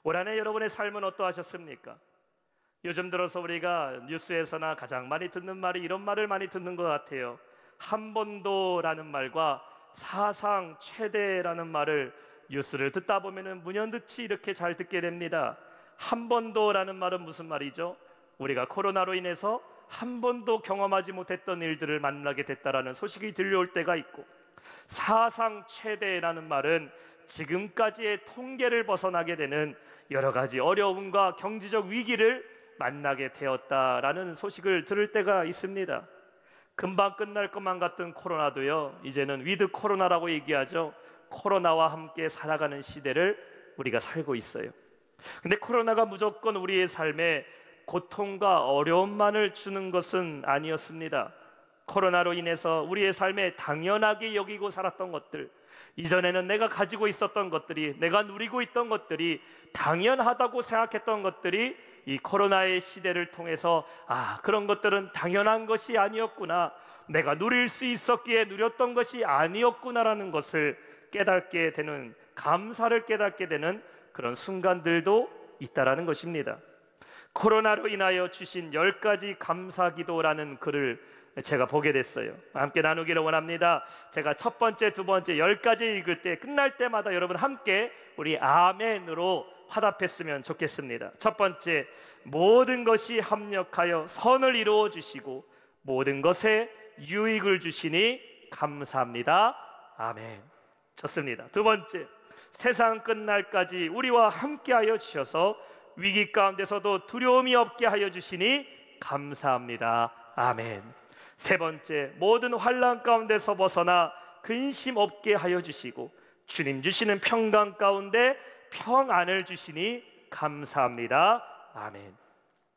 올 한 해 여러분의 삶은 어떠하셨습니까? 요즘 들어서 우리가 뉴스에서나 가장 많이 듣는 말이 이런 말을 많이 듣는 것 같아요. 한 번도라는 말과 사상 최대라는 말을 뉴스를 듣다 보면 문연듯이 이렇게 잘 듣게 됩니다. 한 번도라는 말은 무슨 말이죠? 우리가 코로나로 인해서 한 번도 경험하지 못했던 일들을 만나게 됐다라는 소식이 들려올 때가 있고, 사상 최대라는 말은 지금까지의 통계를 벗어나게 되는 여러 가지 어려움과 경제적 위기를 만나게 되었다라는 소식을 들을 때가 있습니다. 금방 끝날 것만 같던 코로나도요, 이제는 위드 코로나라고 얘기하죠. 코로나와 함께 살아가는 시대를 우리가 살고 있어요. 근데 코로나가 무조건 우리의 삶에 고통과 어려움만을 주는 것은 아니었습니다. 코로나로 인해서 우리의 삶에 당연하게 여기고 살았던 것들, 이전에는 내가 가지고 있었던 것들이, 내가 누리고 있던 것들이, 당연하다고 생각했던 것들이 이 코로나의 시대를 통해서 그런 것들은 당연한 것이 아니었구나, 내가 누릴 수 있었기에 누렸던 것이 아니었구나라는 것을 깨닫게 되는, 감사를 깨닫게 되는 그런 순간들도 있다라는 것입니다. 코로나로 인하여 주신 10가지 감사기도라는 글을 제가 보게 됐어요. 함께 나누기를 원합니다. 제가 첫 번째, 두 번째 10가지 읽을 때 끝날 때마다 여러분 함께 우리 아멘으로 화답했으면 좋겠습니다. 첫 번째, 모든 것이 합력하여 선을 이루어 주시고 모든 것에 유익을 주시니 감사합니다. 아멘. 좋습니다. 두 번째, 세상 끝날까지 우리와 함께하여 주셔서 위기 가운데서도 두려움이 없게 하여 주시니 감사합니다. 아멘. 세 번째, 모든 환난 가운데서 벗어나 근심 없게 하여 주시고 주님 주시는 평강 가운데 평안을 주시니 감사합니다. 아멘.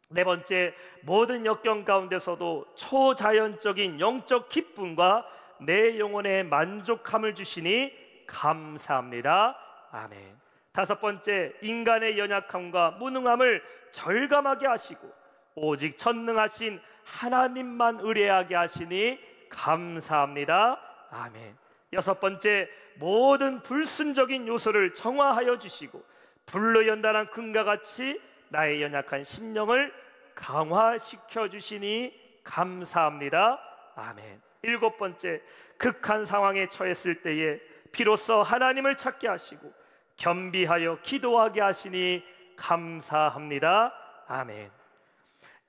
네 번째, 모든 역경 가운데서도 초자연적인 영적 기쁨과 내 영혼의 만족함을 주시니 감사합니다. 아멘. 다섯 번째, 인간의 연약함과 무능함을 절감하게 하시고 오직 전능하신 하나님만 의뢰하게 하시니 감사합니다. 아멘. 여섯 번째, 모든 불순적인 요소를 정화하여 주시고 불로 연단한 금과 같이 나의 연약한 심령을 강화시켜 주시니 감사합니다. 아멘. 일곱 번째, 극한 상황에 처했을 때에 비로소 하나님을 찾게 하시고 겸비하여 기도하게 하시니 감사합니다. 아멘.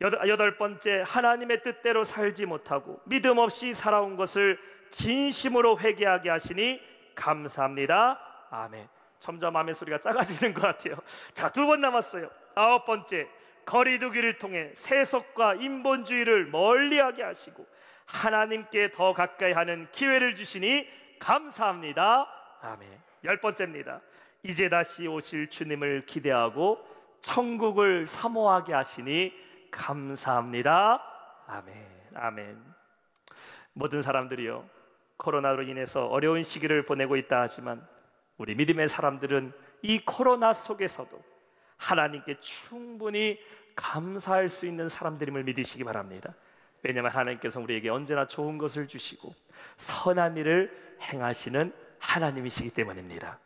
여덟 번째, 하나님의 뜻대로 살지 못하고 믿음 없이 살아온 것을 진심으로 회개하게 하시니 감사합니다. 아멘. 점점 아멘 소리가 작아지는 것 같아요. 자, 두 번 남았어요. 아홉 번째, 거리두기를 통해 세속과 인본주의를 멀리하게 하시고 하나님께 더 가까이 하는 기회를 주시니 감사합니다. 아멘. 열 번째입니다. 이제 다시 오실 주님을 기대하고 천국을 사모하게 하시니 감사합니다. 아멘. 아멘. 모든 사람들이요, 코로나로 인해서 어려운 시기를 보내고 있다 하지만 우리 믿음의 사람들은 이 코로나 속에서도 하나님께 충분히 감사할 수 있는 사람들임을 믿으시기 바랍니다. 왜냐하면 하나님께서 우리에게 언제나 좋은 것을 주시고 선한 일을 행하시는 하나님이시기 때문입니다.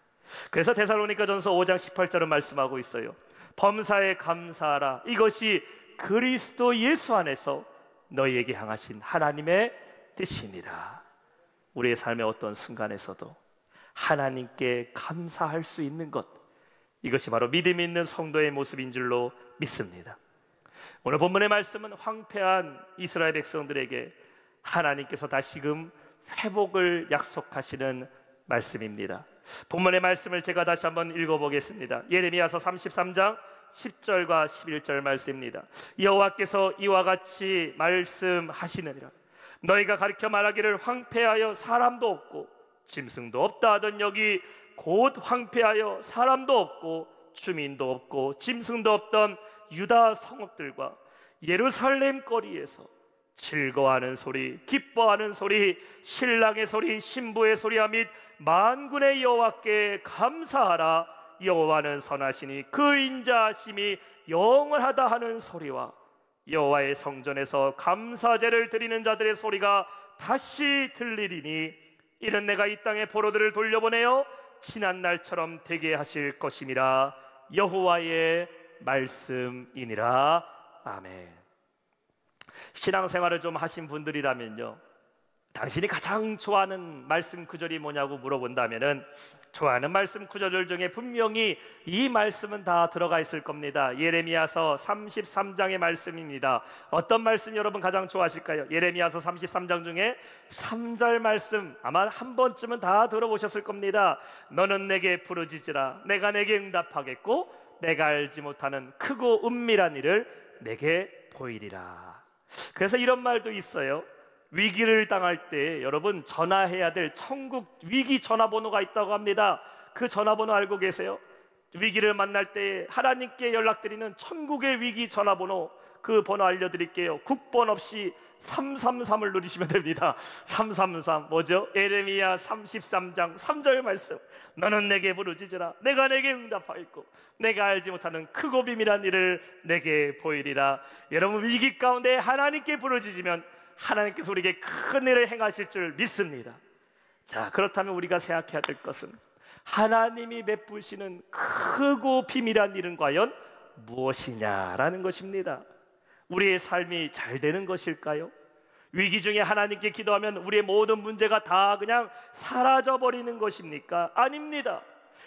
그래서 데살로니가전서 5장 18절은 말씀하고 있어요. 범사에 감사하라. 이것이 그리스도 예수 안에서 너희에게 향하신 하나님의 뜻이니라. 우리의 삶의 어떤 순간에서도 하나님께 감사할 수 있는 것, 이것이 바로 믿음 있는 성도의 모습인 줄로 믿습니다. 오늘 본문의 말씀은 황폐한 이스라엘 백성들에게 하나님께서 다시금 회복을 약속하시는 말씀입니다. 본문의 말씀을 제가 다시 한번 읽어보겠습니다. 예레미야서 33장 10절과 11절 말씀입니다. 여호와께서 이와 같이 말씀하시느니라. 너희가 가르쳐 말하기를 황폐하여 사람도 없고 짐승도 없다 하던 여기 곧 황폐하여 사람도 없고 주민도 없고 짐승도 없던 유다 성읍들과 예루살렘 거리에서 즐거워하는 소리, 기뻐하는 소리, 신랑의 소리, 신부의 소리와 및 만군의 여호와께 감사하라. 여호와는 선하시니 그 인자하심이 영원하다 하는 소리와 여호와의 성전에서 감사제를 드리는 자들의 소리가 다시 들리리니 이는 내가 이 땅에 포로들을 돌려보내어 지난 날처럼 되게 하실 것임이라. 여호와의 말씀이니라. 아멘. 신앙생활을 좀 하신 분들이라면요, 당신이 가장 좋아하는 말씀 구절이 뭐냐고 물어본다면은 좋아하는 말씀 구절 중에 분명히 이 말씀은 다 들어가 있을 겁니다. 예레미야서 33장의 말씀입니다. 어떤 말씀 여러분 가장 좋아하실까요? 예레미야서 33장 중에 3절 말씀 아마 한 번쯤은 다 들어보셨을 겁니다. 너는 내게 부르짖으라 내가 내게 응답하겠고 내가 알지 못하는 크고 은밀한 일을 내게 보이리라. 그래서 이런 말도 있어요. 위기를 당할 때 여러분 전화해야 될 천국 위기 전화번호가 있다고 합니다. 그 전화번호 알고 계세요? 위기를 만날 때 하나님께 연락드리는 천국의 위기 전화번호, 그 번호 알려드릴게요. 국번 없이 333을 누르시면 됩니다. 333 뭐죠? 예레미야 33장 3절 말씀. 너는 내게 부르짖으라 내가 내게 응답하겠고 내가 알지 못하는 크고 비밀한 일을 내게 보이리라. 여러분 위기 가운데 하나님께 부르짖으면 하나님께서 우리에게 큰 일을 행하실 줄 믿습니다. 자, 그렇다면 우리가 생각해야 될 것은 하나님이 베푸시는 크고 비밀한 일은 과연 무엇이냐라는 것입니다. 우리의 삶이 잘 되는 것일까요? 위기 중에 하나님께 기도하면 우리의 모든 문제가 다 그냥 사라져버리는 것입니까? 아닙니다.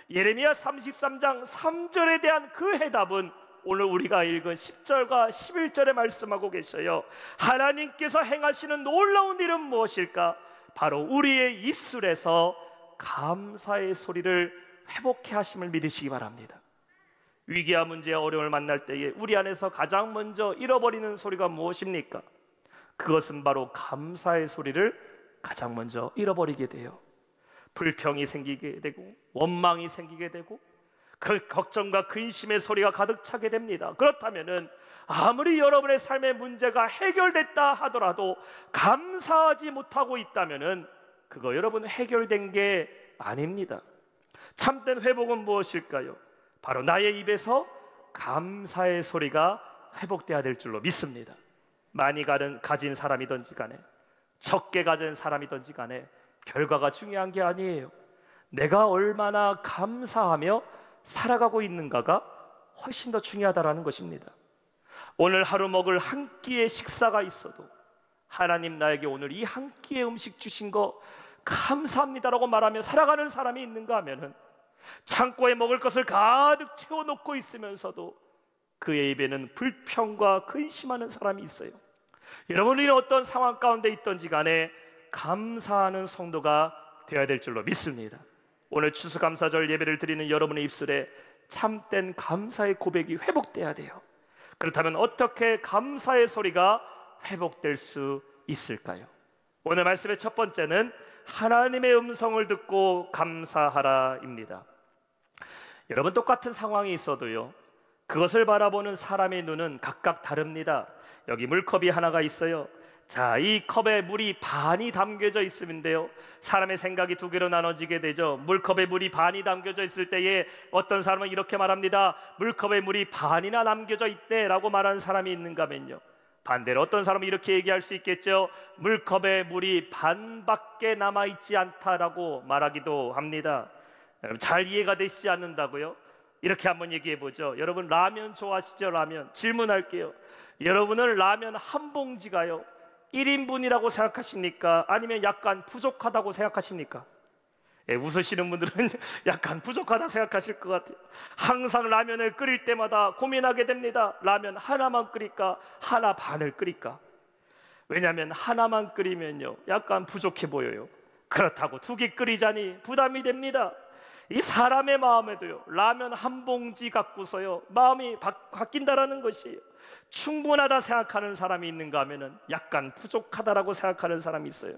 예레미야 33장 3절에 대한 그 해답은 오늘 우리가 읽은 10절과 11절에 말씀하고 계셔요. 하나님께서 행하시는 놀라운 일은 무엇일까? 바로 우리의 입술에서 감사의 소리를 회복해 하심을 믿으시기 바랍니다. 위기와 문제와 어려움을 만날 때에 우리 안에서 가장 먼저 잃어버리는 소리가 무엇입니까? 그것은 바로 감사의 소리를 가장 먼저 잃어버리게 돼요. 불평이 생기게 되고 원망이 생기게 되고 그 걱정과 근심의 소리가 가득 차게 됩니다. 그렇다면은 아무리 여러분의 삶의 문제가 해결됐다 하더라도 감사하지 못하고 있다면은 그거 여러분 해결된 게 아닙니다. 참된 회복은 무엇일까요? 바로 나의 입에서 감사의 소리가 회복돼야 될 줄로 믿습니다. 많이 가진 사람이든지 간에 적게 가진 사람이든지 간에 결과가 중요한 게 아니에요. 내가 얼마나 감사하며 살아가고 있는가가 훨씬 더 중요하다는 것입니다. 오늘 하루 먹을 한 끼의 식사가 있어도 하나님 나에게 오늘 이 한 끼의 음식 주신 거 감사합니다라고 말하며 살아가는 사람이 있는가 하면은 창고에 먹을 것을 가득 채워놓고 있으면서도 그의 입에는 불평과 근심하는 사람이 있어요. 여러분이 어떤 상황 가운데 있든지 간에 감사하는 성도가 되어야 될 줄로 믿습니다. 오늘 추수감사절 예배를 드리는 여러분의 입술에 참된 감사의 고백이 회복돼야 돼요. 그렇다면 어떻게 감사의 소리가 회복될 수 있을까요? 오늘 말씀의 첫 번째는 하나님의 음성을 듣고 감사하라입니다. 여러분 똑같은 상황이 있어도요 그것을 바라보는 사람의 눈은 각각 다릅니다. 여기 물컵이 하나가 있어요. 자, 이 컵에 물이 반이 담겨져 있음인데요 사람의 생각이 두 개로 나눠지게 되죠. 물컵에 물이 반이 담겨져 있을 때에 어떤 사람은 이렇게 말합니다. 물컵에 물이 반이나 남겨져 있대 라고 말하는 사람이 있는가 하면요 반대로 어떤 사람은 이렇게 얘기할 수 있겠죠. 물컵에 물이 반밖에 남아있지 않다라고 말하기도 합니다. 잘 이해가 되시지 않는다고요? 이렇게 한번 얘기해 보죠. 여러분 라면 좋아하시죠? 라면. 질문할게요. 여러분은 라면 한 봉지가요 1인분이라고 생각하십니까? 아니면 약간 부족하다고 생각하십니까? 웃으시는 분들은 약간 부족하다 생각하실 것 같아요. 항상 라면을 끓일 때마다 고민하게 됩니다. 라면 하나만 끓일까? 하나 반을 끓일까? 왜냐하면 하나만 끓이면요 약간 부족해 보여요. 그렇다고 두 개 끓이자니 부담이 됩니다. 이 사람의 마음에도요 라면 한 봉지 갖고서요 마음이 바뀐다라는 것이에요. 충분하다 생각하는 사람이 있는가 하면은 약간 부족하다라고 생각하는 사람이 있어요.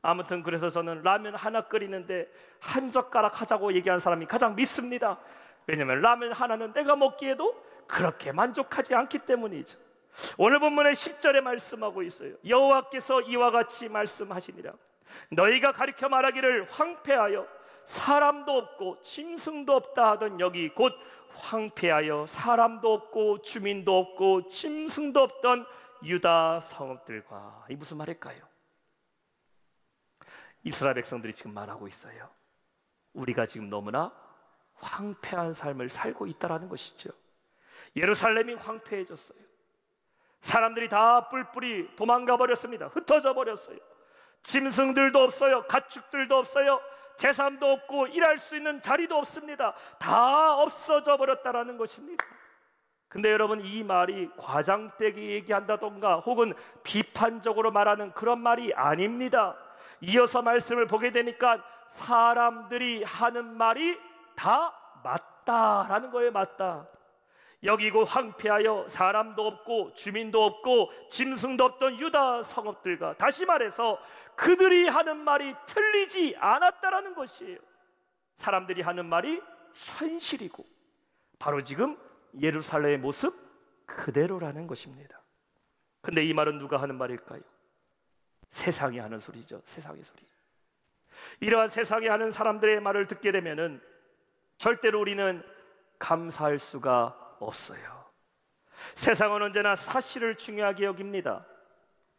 아무튼 그래서 저는 라면 하나 끓이는데 한 젓가락 하자고 얘기하는 사람이 가장 믿습니다. 왜냐하면 라면 하나는 내가 먹기에도 그렇게 만족하지 않기 때문이죠. 오늘 본문의 10절에 말씀하고 있어요. 여호와께서 이와 같이 말씀하시니라. 너희가 가리켜 말하기를 황폐하여 사람도 없고 짐승도 없다 하던 여기 곧 황폐하여 사람도 없고 주민도 없고 짐승도 없던 유다 성읍들과, 이 무슨 말일까요? 이스라엘 백성들이 지금 말하고 있어요. 우리가 지금 너무나 황폐한 삶을 살고 있다라는 것이죠. 예루살렘이 황폐해졌어요. 사람들이 다 뿔뿔이 도망가 버렸습니다. 흩어져 버렸어요. 짐승들도 없어요. 가축들도 없어요. 재산도 없고 일할 수 있는 자리도 없습니다. 다 없어져 버렸다라는 것입니다. 근데 여러분, 이 말이 과장되게 얘기한다던가 혹은 비판적으로 말하는 그런 말이 아닙니다. 이어서 말씀을 보게 되니까 사람들이 하는 말이 다 맞다라는 거예요. 맞다. 여기 곧 황폐하여 사람도 없고 주민도 없고 짐승도 없던 유다 성읍들과, 다시 말해서 그들이 하는 말이 틀리지 않았다라는 것이에요. 사람들이 하는 말이 현실이고 바로 지금 예루살렘의 모습 그대로라는 것입니다. 근데 이 말은 누가 하는 말일까요? 세상이 하는 소리죠. 세상의 소리. 이러한 세상이 하는 사람들의 말을 듣게 되면은 절대로 우리는 감사할 수가 없어요. 세상은 언제나 사실을 중요하게 여깁니다.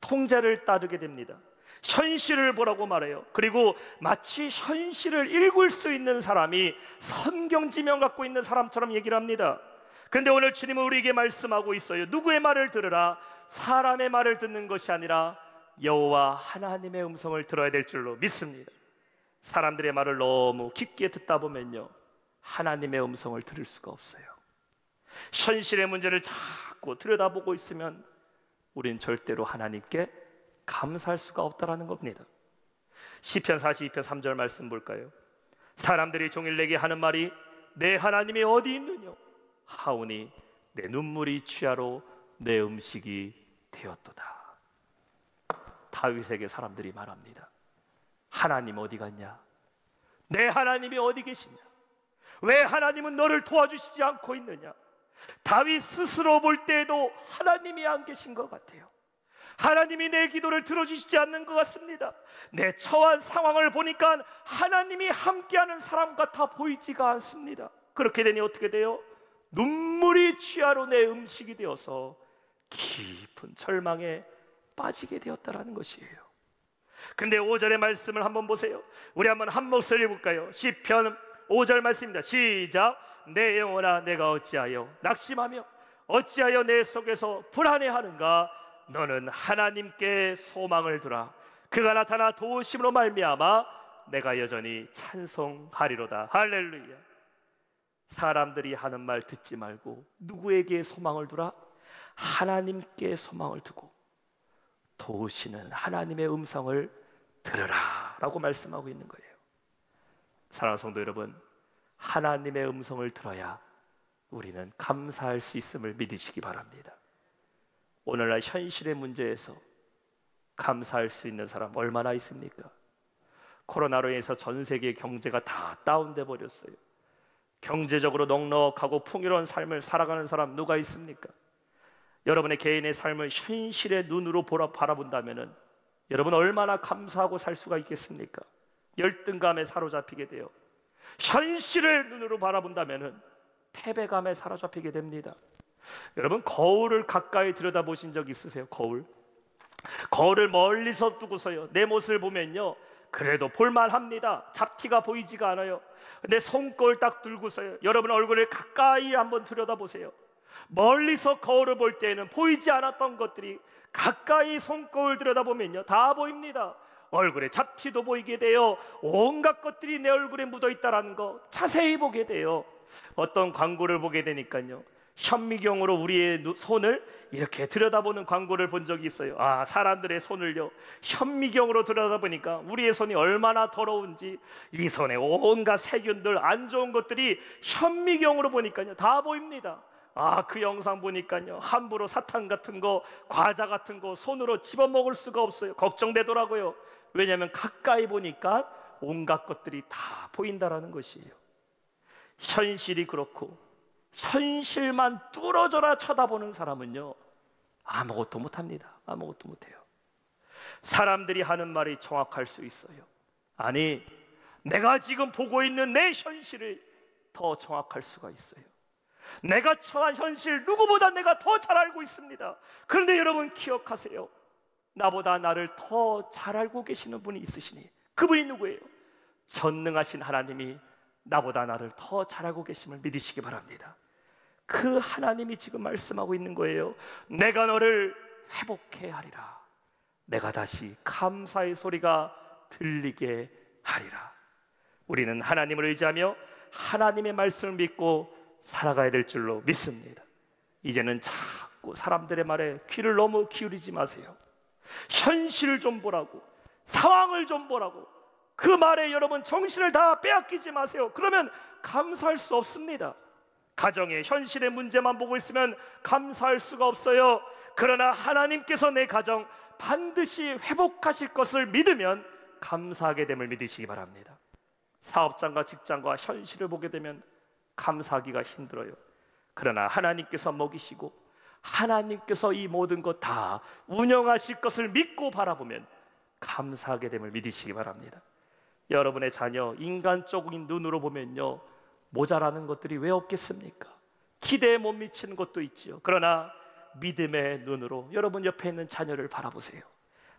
통제를 따르게 됩니다. 현실을 보라고 말해요. 그리고 마치 현실을 읽을 수 있는 사람이 성경지명 갖고 있는 사람처럼 얘기를 합니다. 근데 오늘 주님은 우리에게 말씀하고 있어요. 누구의 말을 들으라? 사람의 말을 듣는 것이 아니라 여호와 하나님의 음성을 들어야 될 줄로 믿습니다. 사람들의 말을 너무 깊게 듣다 보면요, 하나님의 음성을 들을 수가 없어요. 현실의 문제를 자꾸 들여다보고 있으면 우린 절대로 하나님께 감사할 수가 없다라는 겁니다. 시편 42편 3절 말씀 볼까요? 사람들이 종일 내게 하는 말이 내 하나님이 어디 있느냐 하오니 내 눈물이 취하로 내 음식이 되었도다. 다윗에게 사람들이 말합니다. 하나님 어디 갔냐? 내 하나님이 어디 계시냐? 왜 하나님은 너를 도와주시지 않고 있느냐? 다윗 스스로 볼 때에도 하나님이 안 계신 것 같아요. 하나님이 내 기도를 들어주시지 않는 것 같습니다. 내 처한 상황을 보니까 하나님이 함께하는 사람 같아 보이지가 않습니다. 그렇게 되니 어떻게 돼요? 눈물이 취하로 내 음식이 되어서 깊은 절망에 빠지게 되었다라는 것이에요. 근데 5절의 말씀을 한번 보세요. 우리 한번 한 목소리 볼까요? 시편 5절 말씀입니다. 시작. 내 영혼아 내가 어찌하여 낙심하며 어찌하여 내 속에서 불안해하는가? 너는 하나님께 소망을 두라. 그가 나타나 도우심으로 말미암아 내가 여전히 찬송하리로다. 할렐루야. 사람들이 하는 말 듣지 말고 누구에게 소망을 두라? 하나님께 소망을 두고 도우시는 하나님의 음성을 들으라 라고 말씀하고 있는 거예요. 사랑하는 성도 여러분, 하나님의 음성을 들어야 우리는 감사할 수 있음을 믿으시기 바랍니다. 오늘날 현실의 문제에서 감사할 수 있는 사람 얼마나 있습니까? 코로나로 인해서 전 세계 경제가 다 다운돼 버렸어요. 경제적으로 넉넉하고 풍요로운 삶을 살아가는 사람 누가 있습니까? 여러분의 개인의 삶을 현실의 눈으로 바라본다면 여러분 얼마나 감사하고 살 수가 있겠습니까? 열등감에 사로잡히게 돼요. 현실의 눈으로 바라본다면 패배감에 사로잡히게 됩니다. 여러분 거울을 가까이 들여다보신 적 있으세요? 거울을 멀리서 두고서요 내 모습을 보면요 그래도 볼만합니다. 잡티가 보이지가 않아요. 근데 손거울 딱 들고서요 여러분 얼굴을 가까이 한번 들여다보세요. 멀리서 거울을 볼 때에는 보이지 않았던 것들이 가까이 손거울 들여다보면요 다 보입니다. 얼굴에 잡티도 보이게 돼요. 온갖 것들이 내 얼굴에 묻어있다는 거 자세히 보게 돼요. 어떤 광고를 보게 되니까요 현미경으로 우리의 손을 이렇게 들여다보는 광고를 본 적이 있어요. 아, 사람들의 손을요 현미경으로 들여다보니까 우리의 손이 얼마나 더러운지, 이 손에 온갖 세균들 안 좋은 것들이 현미경으로 보니까요 다 보입니다. 아, 그 영상 보니까요 함부로 사탕 같은 거, 과자 같은 거 손으로 집어먹을 수가 없어요. 걱정되더라고요. 왜냐하면 가까이 보니까 온갖 것들이 다 보인다라는 것이에요. 현실이 그렇고 현실만 뚫어져라 쳐다보는 사람은요 아무것도 못합니다. 아무것도 못해요. 사람들이 하는 말이 정확할 수 있어요. 아니, 내가 지금 보고 있는 내 현실이 더 정확할 수가 있어요. 내가 처한 현실 누구보다 내가 더 잘 알고 있습니다. 그런데 여러분 기억하세요. 나보다 나를 더 잘 알고 계시는 분이 있으시니 그분이 누구예요? 전능하신 하나님이 나보다 나를 더 잘 알고 계심을 믿으시기 바랍니다. 그 하나님이 지금 말씀하고 있는 거예요. 내가 너를 회복해 하리라. 내가 다시 감사의 소리가 들리게 하리라. 우리는 하나님을 의지하며 하나님의 말씀을 믿고 살아가야 될 줄로 믿습니다. 이제는 자꾸 사람들의 말에 귀를 너무 기울이지 마세요. 현실을 좀 보라고, 상황을 좀 보라고, 그 말에 여러분 정신을 다 빼앗기지 마세요. 그러면 감사할 수 없습니다. 가정의 현실의 문제만 보고 있으면 감사할 수가 없어요. 그러나 하나님께서 내 가정 반드시 회복하실 것을 믿으면 감사하게 됨을 믿으시기 바랍니다. 사업장과 직장과 현실을 보게 되면 감사하기가 힘들어요. 그러나 하나님께서 먹이시고 하나님께서 이 모든 것 다 운영하실 것을 믿고 바라보면 감사하게 됨을 믿으시기 바랍니다. 여러분의 자녀 인간적인 눈으로 보면요, 모자라는 것들이 왜 없겠습니까? 기대에 못 미치는 것도 있지요. 그러나 믿음의 눈으로 여러분 옆에 있는 자녀를 바라보세요.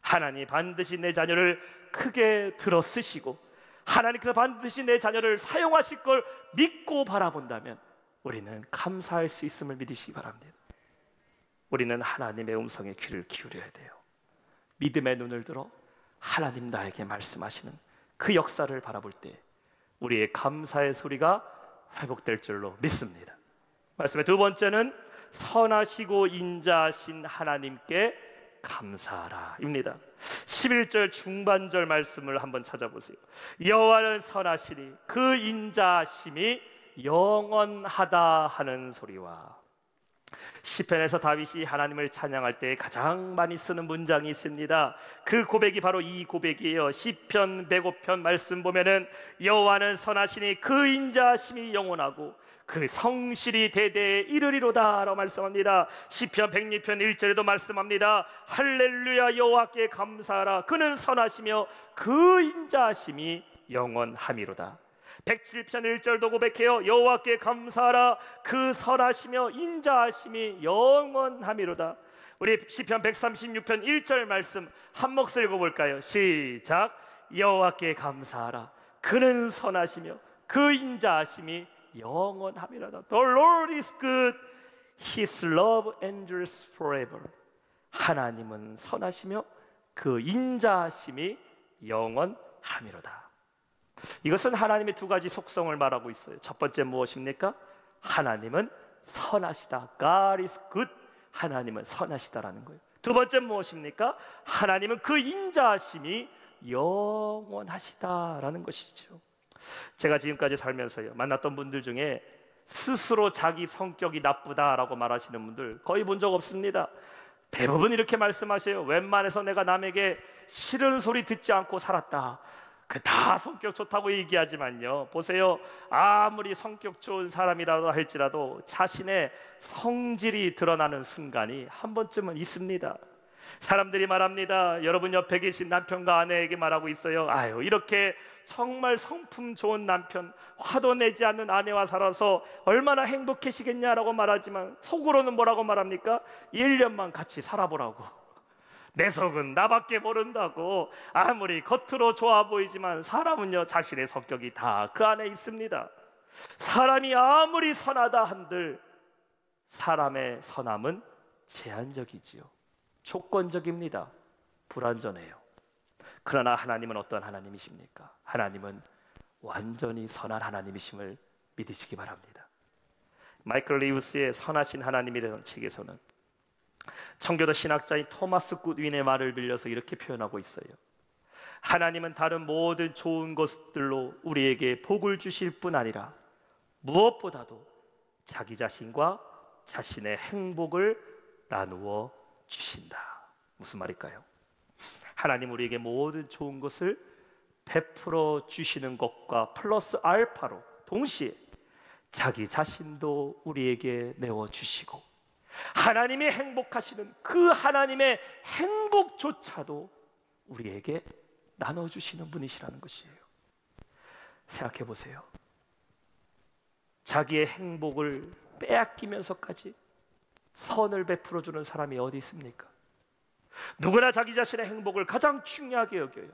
하나님 반드시 내 자녀를 크게 들어 쓰시고 하나님께서 반드시 내 자녀를 사용하실 걸 믿고 바라본다면 우리는 감사할 수 있음을 믿으시기 바랍니다. 우리는 하나님의 음성에 귀를 기울여야 돼요. 믿음의 눈을 들어 하나님 나에게 말씀하시는 그 역사를 바라볼 때 우리의 감사의 소리가 회복될 줄로 믿습니다. 말씀의 두 번째는 선하시고 인자하신 하나님께 감사하라 입니다. 11절 중반절 말씀을 한번 찾아보세요. 여호와는 선하시니 그 인자하심이 영원하다 하는 소리와, 시편에서 다윗이 하나님을 찬양할 때 가장 많이 쓰는 문장이 있습니다. 그 고백이 바로 이 고백이에요. 시편 105편 말씀 보면은 여호와는 선하시니 그 인자하심이 영원하고 그 성실이 대대에 이르리로다 라고 말씀합니다. 시편 102편 1절에도 말씀합니다. 할렐루야 여호와께 감사하라. 그는 선하시며 그 인자하심이 영원함이로다. 107편 1절도 고백해요. 여호와께 감사하라. 그 선하시며 인자하심이 영원함이로다. 우리 시편 136편 1절 말씀 한 목소리 읽어볼까요? 시작. 여호와께 감사하라. 그는 선하시며 그 인자하심이 영원함이로다. The Lord is good. His love endures forever. 하나님은 선하시며 그 인자하심이 영원함이로다. 이것은 하나님의 두 가지 속성을 말하고 있어요. 첫 번째 무엇입니까? 하나님은 선하시다. God is good. 하나님은 선하시다라는 거예요. 두 번째 무엇입니까? 하나님은 그 인자하심이 영원하시다라는 것이죠. 제가 지금까지 살면서요 만났던 분들 중에 스스로 자기 성격이 나쁘다라고 말하시는 분들 거의 본 적 없습니다. 대부분 이렇게 말씀하세요. 웬만해서 내가 남에게 싫은 소리 듣지 않고 살았다. 그 다 성격 좋다고 얘기하지만요, 보세요. 아무리 성격 좋은 사람이라도 할지라도 자신의 성질이 드러나는 순간이 한 번쯤은 있습니다. 사람들이 말합니다. 여러분 옆에 계신 남편과 아내에게 말하고 있어요. 아유, 이렇게 정말 성품 좋은 남편, 화도 내지 않는 아내와 살아서 얼마나 행복해지겠냐라고 말하지만 속으로는 뭐라고 말합니까? 1년만 같이 살아보라고. 내 속은 나밖에 모른다고. 아무리 겉으로 좋아 보이지만 사람은요 자신의 성격이 다 그 안에 있습니다. 사람이 아무리 선하다 한들 사람의 선함은 제한적이지요. 조건적입니다. 불완전해요. 그러나 하나님은 어떤 하나님이십니까? 하나님은 완전히 선한 하나님이심을 믿으시기 바랍니다. 마이클 리우스의 선하신 하나님이라는 책에서는 청교도 신학자인 토마스 굿윈의 말을 빌려서 이렇게 표현하고 있어요. 하나님은 다른 모든 좋은 것들로 우리에게 복을 주실 뿐 아니라 무엇보다도 자기 자신과 자신의 행복을 나누어 주신다. 무슨 말일까요? 하나님 우리에게 모든 좋은 것을 베풀어 주시는 것과 플러스 알파로 동시에 자기 자신도 우리에게 내어주시고 하나님이 행복하시는 그 하나님의 행복조차도 우리에게 나눠주시는 분이시라는 것이에요. 생각해 보세요. 자기의 행복을 빼앗기면서까지 선을 베풀어 주는 사람이 어디 있습니까? 누구나 자기 자신의 행복을 가장 중요하게 여겨요.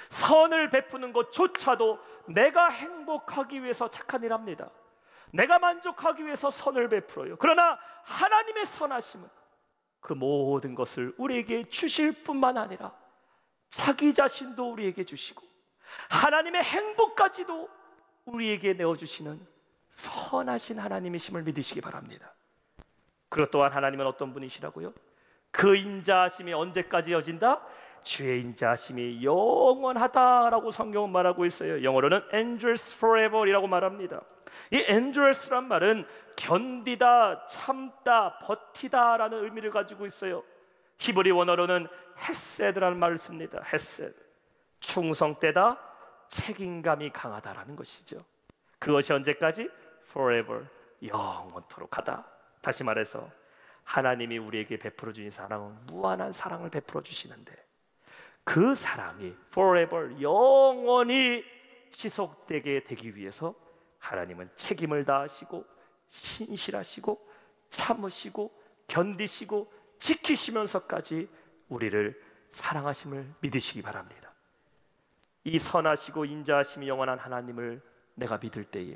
선을 베푸는 것조차도 내가 행복하기 위해서 착한 일 합니다. 내가 만족하기 위해서 선을 베풀어요. 그러나 하나님의 선하심은 그 모든 것을 우리에게 주실 뿐만 아니라 자기 자신도 우리에게 주시고 하나님의 행복까지도 우리에게 내어주시는 선하신 하나님이심을 믿으시기 바랍니다. 그리고 또한 하나님은 어떤 분이시라고요? 그 인자하심이 언제까지 이어진다? 주의 인자하심이 영원하다라고 성경은 말하고 있어요. 영어로는 endures forever이라고 말합니다. 이 endures란 말은 견디다, 참다, 버티다라는 의미를 가지고 있어요. 히브리 원어로는 헤세드라는 말을 씁니다. 헤세드, 충성되다, 책임감이 강하다라는 것이죠. 그것이 언제까지? forever, 영원토록 하다. 다시 말해서 하나님이 우리에게 베풀어 주신 사랑은 무한한 사랑을 베풀어 주시는데 그 사랑이 forever, 영원히 지속되게 되기 위해서 하나님은 책임을 다하시고 신실하시고 참으시고 견디시고 지키시면서까지 우리를 사랑하심을 믿으시기 바랍니다. 이 선하시고 인자하심이 영원한 하나님을 내가 믿을 때에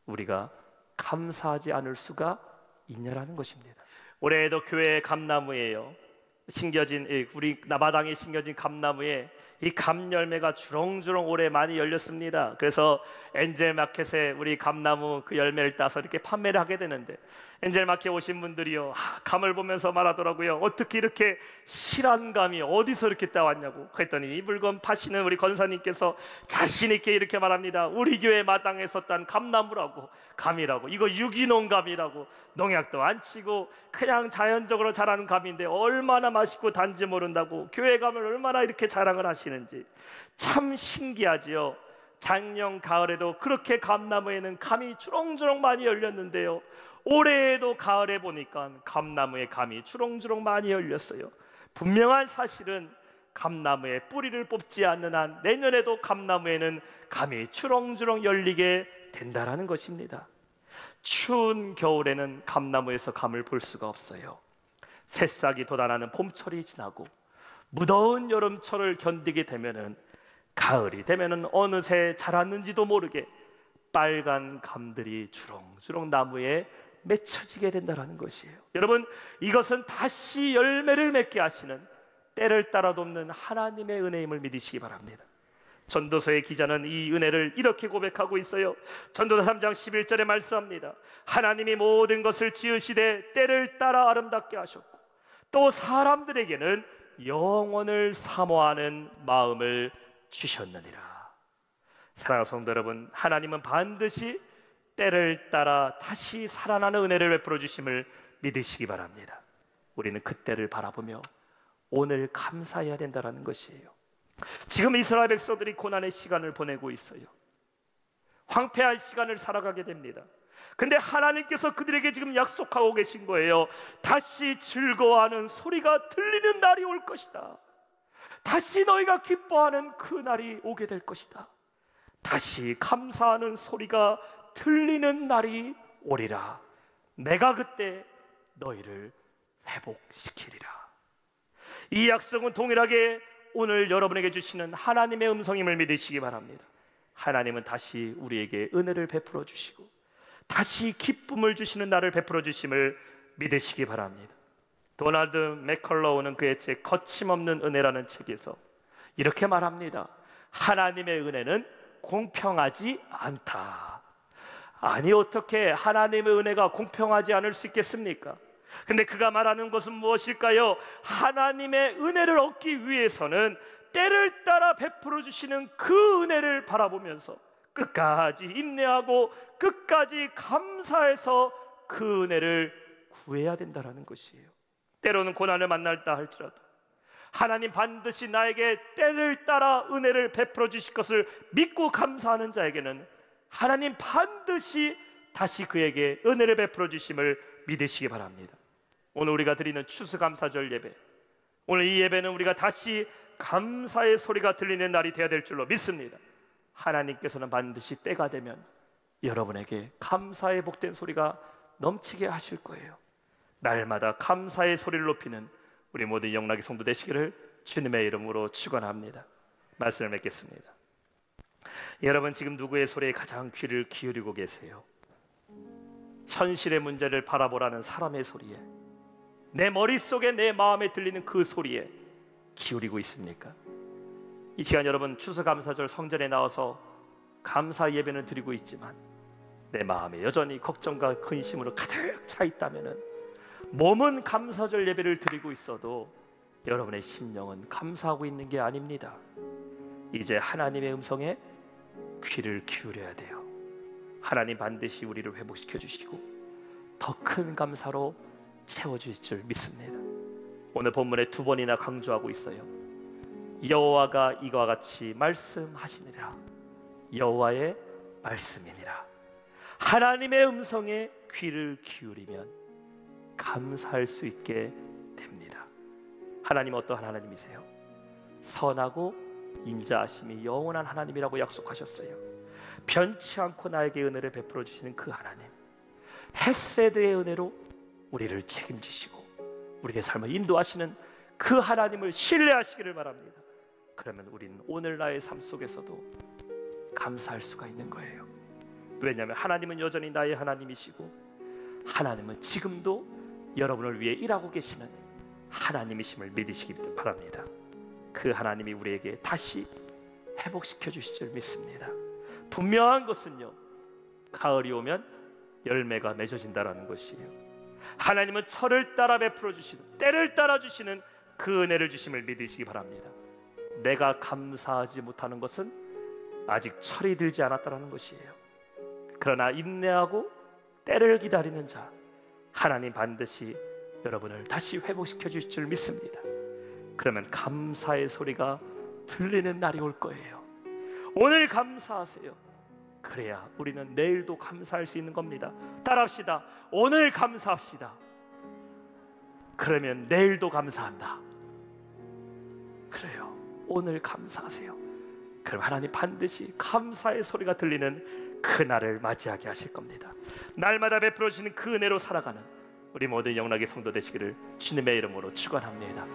우리가 감사하지 않을 수가 있냐라는 것입니다. 올해에도 교회 감나무예요. 심겨진 우리 마당에 심겨진 감나무에 이 감열매가 주렁주렁 올해 많이 열렸습니다. 그래서 엔젤마켓에 우리 감나무 그 열매를 따서 이렇게 판매를 하게 되는데 엔젤마켓 오신 분들이요, 감을 보면서 말하더라고요. 어떻게 이렇게 실한 감이 어디서 이렇게 따왔냐고. 그랬더니 이 물건 파시는 우리 권사님께서 자신 있게 이렇게 말합니다. 우리 교회 마당에서 딴 감나무라고, 감이라고, 이거 유기농 감이라고, 농약도 안 치고 그냥 자연적으로 자라는 감인데 얼마나 맛있고 단지 모른다고 교회 감을 얼마나 이렇게 자랑을 하시는지 참 신기하지요. 작년 가을에도 그렇게 감나무에는 감이 주렁주렁 많이 열렸는데요, 올해에도 가을에 보니까 감나무에 감이 주렁주렁 많이 열렸어요. 분명한 사실은 감나무에 뿌리를 뽑지 않는 한 내년에도 감나무에는 감이 주렁주렁 열리게 된다라는 것입니다. 추운 겨울에는 감나무에서 감을 볼 수가 없어요. 새싹이 돋아나는 봄철이 지나고 무더운 여름철을 견디게 되면은 가을이 되면은 어느새 자랐는지도 모르게 빨간 감들이 주렁주렁 나무에 맺혀지게 된다는 것이에요. 여러분, 이것은 다시 열매를 맺게 하시는 때를 따라 돕는 하나님의 은혜임을 믿으시기 바랍니다. 전도서의 기자는 이 은혜를 이렇게 고백하고 있어요. 전도서 3장 11절에 말씀합니다. 하나님이 모든 것을 지으시되 때를 따라 아름답게 하셨고 또 사람들에게는 영원을 사모하는 마음을 주셨느니라. 사랑하는 성도 여러분, 하나님은 반드시 때를 따라 다시 살아나는 은혜를 베풀어 주심을 믿으시기 바랍니다. 우리는 그 때를 바라보며 오늘 감사해야 된다는 것이에요. 지금 이스라엘 백성들이 고난의 시간을 보내고 있어요. 황폐한 시간을 살아가게 됩니다. 근데 하나님께서 그들에게 지금 약속하고 계신 거예요. 다시 즐거워하는 소리가 들리는 날이 올 것이다. 다시 너희가 기뻐하는 그 날이 오게 될 것이다. 다시 감사하는 소리가 들리는 날이 오리라. 내가 그때 너희를 회복시키리라. 이 약속은 동일하게 오늘 여러분에게 주시는 하나님의 음성임을 믿으시기 바랍니다. 하나님은 다시 우리에게 은혜를 베풀어 주시고 다시 기쁨을 주시는 날을 베풀어 주심을 믿으시기 바랍니다. 도널드 맥컬로우는 그의 책 거침없는 은혜라는 책에서 이렇게 말합니다. 하나님의 은혜는 공평하지 않다. 아니, 어떻게 하나님의 은혜가 공평하지 않을 수 있겠습니까? 근데 그가 말하는 것은 무엇일까요? 하나님의 은혜를 얻기 위해서는 때를 따라 베풀어 주시는 그 은혜를 바라보면서 끝까지 인내하고 끝까지 감사해서 그 은혜를 구해야 된다는 것이에요. 때로는 고난을 만날다 할지라도 하나님 반드시 나에게 때를 따라 은혜를 베풀어 주실 것을 믿고 감사하는 자에게는 하나님 반드시 다시 그에게 은혜를 베풀어 주심을 믿으시기 바랍니다. 오늘 우리가 드리는 추수감사절 예배, 오늘 이 예배는 우리가 다시 감사의 소리가 들리는 날이 되어야 될 줄로 믿습니다. 하나님께서는 반드시 때가 되면 여러분에게 감사의 복된 소리가 넘치게 하실 거예요. 날마다 감사의 소리를 높이는 우리 모든 영락의 성도 되시기를 주님의 이름으로 축원합니다. 말씀을 맺겠습니다. 여러분, 지금 누구의 소리에 가장 귀를 기울이고 계세요? 현실의 문제를 바라보라는 사람의 소리에, 내 머릿속에 내 마음에 들리는 그 소리에 기울이고 있습니까? 이 시간 여러분, 추수감사절 성전에 나와서 감사 예배는 드리고 있지만 내 마음에 여전히 걱정과 근심으로 가득 차 있다면, 몸은 감사절 예배를 드리고 있어도 여러분의 심령은 감사하고 있는 게 아닙니다. 이제 하나님의 음성에 귀를 기울여야 돼요. 하나님 반드시 우리를 회복시켜 주시고 더 큰 감사로 채워주실 줄 믿습니다. 오늘 본문에 두 번이나 강조하고 있어요. 여호와가 이와 같이 말씀하시니라. 여호와의 말씀이니라. 하나님의 음성에 귀를 기울이면 감사할 수 있게 됩니다. 하나님 어떠한 하나님이세요? 선하고 인자하심이 영원한 하나님이라고 약속하셨어요. 변치 않고 나에게 은혜를 베풀어 주시는 그 하나님, 헤세드의 은혜로 우리를 책임지시고 우리의 삶을 인도하시는 그 하나님을 신뢰하시기를 바랍니다. 그러면 우리는 오늘날의 삶 속에서도 감사할 수가 있는 거예요. 왜냐하면 하나님은 여전히 나의 하나님이시고 하나님은 지금도 여러분을 위해 일하고 계시는 하나님이심을 믿으시기 바랍니다. 그 하나님이 우리에게 다시 회복시켜 주실 줄 믿습니다. 분명한 것은요, 가을이 오면 열매가 맺어진다라는 것이에요. 하나님은 철을 따라 베풀어 주시는, 때를 따라 주시는 그 은혜를 주심을 믿으시기 바랍니다. 내가 감사하지 못하는 것은 아직 철이 들지 않았다는 것이에요. 그러나 인내하고 때를 기다리는 자, 하나님 반드시 여러분을 다시 회복시켜 주실 줄 믿습니다. 그러면 감사의 소리가 들리는 날이 올 거예요. 오늘 감사하세요. 그래야 우리는 내일도 감사할 수 있는 겁니다. 따라합시다. 오늘 감사합시다. 그러면 내일도 감사한다. 그래요. 오늘 감사하세요. 그럼 하나님 반드시 감사의 소리가 들리는 그날을 맞이하게 하실 겁니다. 날마다 베풀어 주시는 그 은혜로 살아가는 우리 모든 영락의 성도 되시기를 주님의 이름으로 축원합니다.